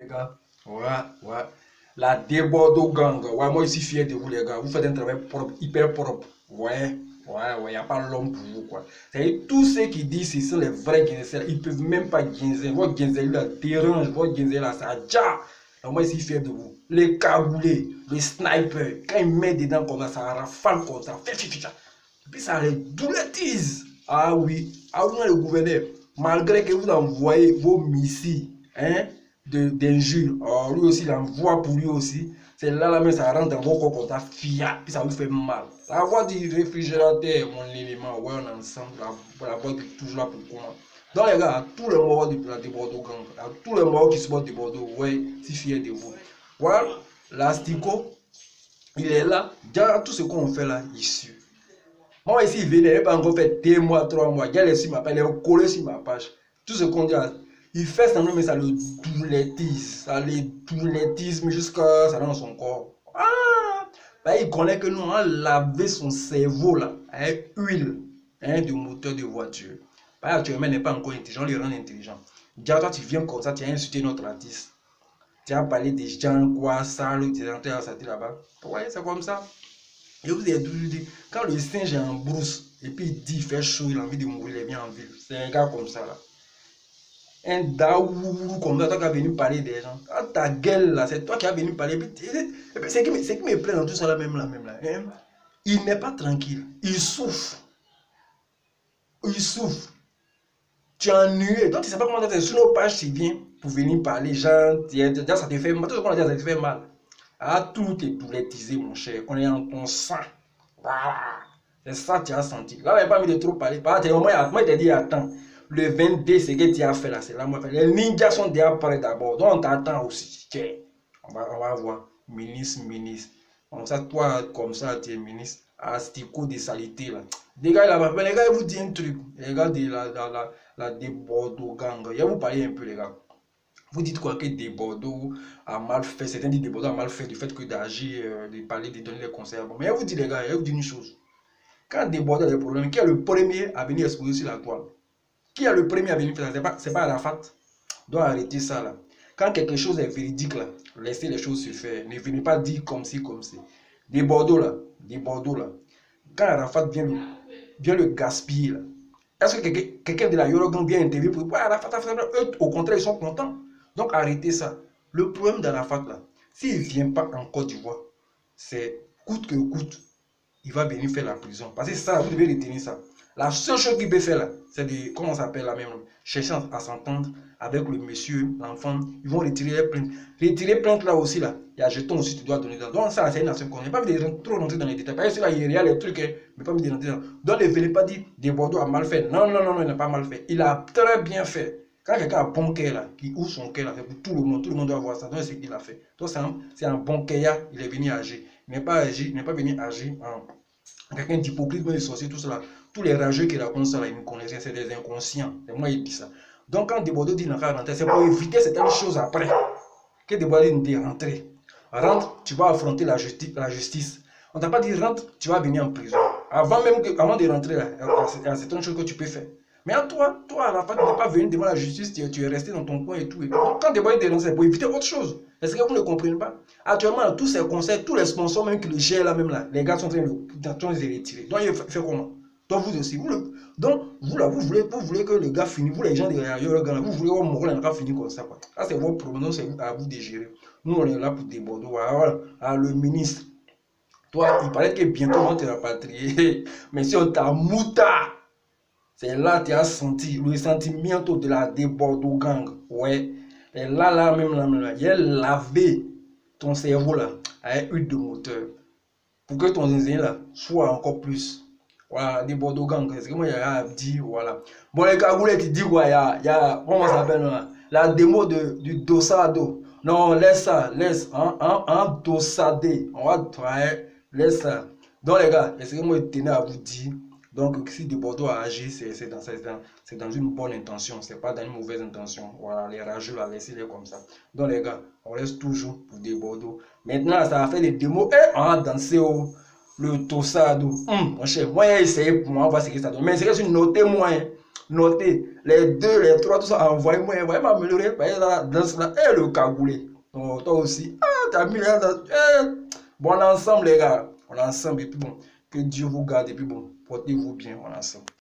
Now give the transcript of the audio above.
Les gars, ouais. La Débordeaux gang. Ouais, moi, je suis fier de vous, les gars. Vous faites un travail propre, hyper propre. Ouais, il n'y a pas l'homme pour vous, quoi. C'est-à-dire, tous ceux qui disent que ce sont les vrais Guinzés, ils ne peuvent même pas Guinzé. Votre Guinzé, là, dérange. Votre Guinzé, là, ça déjà. Donc, moi, je suis fier de vous. Les cagoulés, les snipers, quand ils mettent dedans comme ça rafale comme ça. Et puis, ça les douletise. Ah oui, le gouverneur, malgré que vous envoyez vos missiles, hein, d'injures, lui aussi, il envoie pour lui aussi. C'est là, mais ça rentre dans vos corps comme ça, fiat, puis ça vous fait mal. La voix du réfrigérateur, mon élément, ouais, on est ensemble, la boîte est toujours là pour comment. Donc, les gars, à tous les morts de la Bordeaux gang, à tous les morts qui supportent de Bordeaux, ouais, si fier de vous. Voilà, l'Astico, il est là, déjà, tout ce qu'on fait là, il suit. Moi, ici, il venait, il n'a pas encore fait 2 mois, 3 mois. Il y a les sur ma page, il est collé sur ma page. Tout ce qu'on dit, il fait ça, mais ça le douletise. Ça le douletise jusqu'à ça dans son corps. Ah! Ben, il connaît que nous, on a lavé son cerveau là, avec huile, hein, de moteur de voiture. Ben, actuellement, il n'est pas encore intelligent, il le rend intelligent. Déjà, toi, tu viens comme ça, tu as insulté notre artiste. Tu as parlé des gens, quoi, ça, tu es rentré à sortir là-bas. Ouais, c'est comme ça. Je vous ai toujours dit, quand le singe est en brousse, et puis il dit, il fait chaud, il a envie de mourir, il vient en ville. C'est un gars comme ça là. Un daoulou comme ça, toi qui as venu parler des gens. Ah, ta gueule là, c'est toi qui as venu parler. C'est qui me plaît dans tout ça là, même là. Hein? Il n'est pas tranquille, il souffre. Il souffre. Tu es ennuyé. Donc tu ne sais pas comment tu es sur nos pages, tu viens pour venir parler, gens, déjà ça te fait mal. Tout ce qu'on a dit, ça te fait mal. Ah, tout est doulettisé, mon cher. On est en ton sang. Voilà. C'est ça que tu as senti. Là, il n'y a pas envie de trop parler. Moi, il t'a dit, attends. Le 22, c'est que tu as fait là. C'est là, moi. Les ninjas sont déjà prêts d'abord. Donc, on t'attend aussi. On va voir. Ministre. Comme ça, toi, comme ça, tu es ministre. Astico de saleté là. Les gars, les gars, ils vous disent un truc. Les gars de la Débordeaux gang. Il va vous parler un peu, les gars. Vous dites quoi que Débordeaux a mal fait, certains disent Débordeaux a mal fait du fait que d'agir, de parler, de donner les conseils. Bon, mais elle vous dit les gars, elle vous dit une chose. Quand Débordeaux a des problèmes, qui est le premier à venir exposer sur la toile? Qui est le premier à venir faire ça? C'est pas Arafat. Donc arrêtez ça là. Quand quelque chose est véridique là, laissez les choses se faire. Ne venez pas dire comme ci, comme ça. Débordeaux là. Quand Arafat vient le gaspiller là. Est-ce que quelqu'un de la Yorogan vient interviewer pour dire Arafat, eux, au contraire, ils sont contents. Donc arrêtez ça. Le problème d'Arafat là, s'il ne vient pas en Côte d'Ivoire, c'est coûte que coûte, il va venir faire la prison. Parce que ça, vous devez retenir ça. La seule chose qu'il peut faire là, c'est de, comment on s'appelle la même, chercher à s'entendre avec le monsieur, l'enfant. Ils vont retirer les plaintes. Retirer plainte là aussi là, il y a jeton aussi, tu dois donner dans. Donc ça, c'est une nation qu'on n'est pas envie de trop rentrer dans les détails. Parce que là, il y a les trucs, mais pas envie de rentrer dans. Donc ne venez pas dire Débordeaux a mal fait. Non, il n'a pas mal fait. Il a très bien fait. Quand quelqu'un a un bon cœur là, qui ouvre son cœur là, c'est pour tout le monde doit voir ça. Donc c'est ce qu'il a fait. Donc c'est un bon cœur, il est venu agir. Il n'est pas venu agir en quelqu'un d'hypocrite, de sorcier, tout cela. Tous les rageux qui racontent ça là, ils ne connaissent rien, c'est des inconscients. C'est moi qui dis ça. Donc quand Débordeaux dit n'a pas rentrer, c'est pour éviter certaines choses après. Que Débordeaux dit rentrer. Rentre, tu vas affronter la justice. On ne t'a pas dit rentre, tu vas venir en prison. Avant de rentrer là, il y a certaines choses que tu peux faire. Mais toi, à la fin, tu n'es pas venu devant la justice, tu es resté dans ton coin et tout. Donc, quand Débordeaux est rentré, c'est pour éviter autre chose. Est-ce que vous ne comprenez pas? Actuellement, tous ces conseils, tous les sponsors, même qui le gèrent là, même là, les gars sont en train de les retirer. Donc, il fait comment? Donc, vous aussi, vous voulez que le gars finisse, vous les gens derrière, vous voulez que Moral n'a finisse comme ça. Quoi. Ça, c'est votre problème, c'est à vous de gérer. Nous, on est là pour Débordeaux. Voilà, le ministre. Toi, il paraît que bientôt, on te rapatrier. Mais si on t'a mouta, c'est là que tu as senti le sentiment de la Débordeaux gang. Ouais. Et là, même, il a lavé ton cerveau là, avec huile de moteur. Pour que ton zinzin là soit encore plus. Voilà, Débordeaux gang. C'est que moi, il y a dit, voilà. Bon, les gars, vous voulez te dire quoi? Il y a, comment ça s'appelle là? La démo du Dossado. Non, laisse ça, un Dossadé. On va travailler, laisse ça. Donc, les gars, est-ce que moi, je tenais à vous dire? Donc, si Débordeaux a agi, c'est dans une bonne intention, c'est pas dans une mauvaise intention. Voilà, les rageux, là, laissez-les comme ça. Donc, les gars, on reste toujours pour Débordeaux. Maintenant, ça va faire des démos et on va danser le Tossado. Mon cher, moi, j'ai essayé pour moi, voir ce que ça donne. Mais c'est que je notais moi. notez. Les 2, les 3, tout ça, envoyez-moi m'améliorer dans cela. Et le cagoulé. Donc, toi aussi. Ah, t'as mis là. Bon, on est ensemble, les gars. On est ensemble. Et puis bon, que Dieu vous garde. Et puis bon, portez-vous bien. On est ensemble.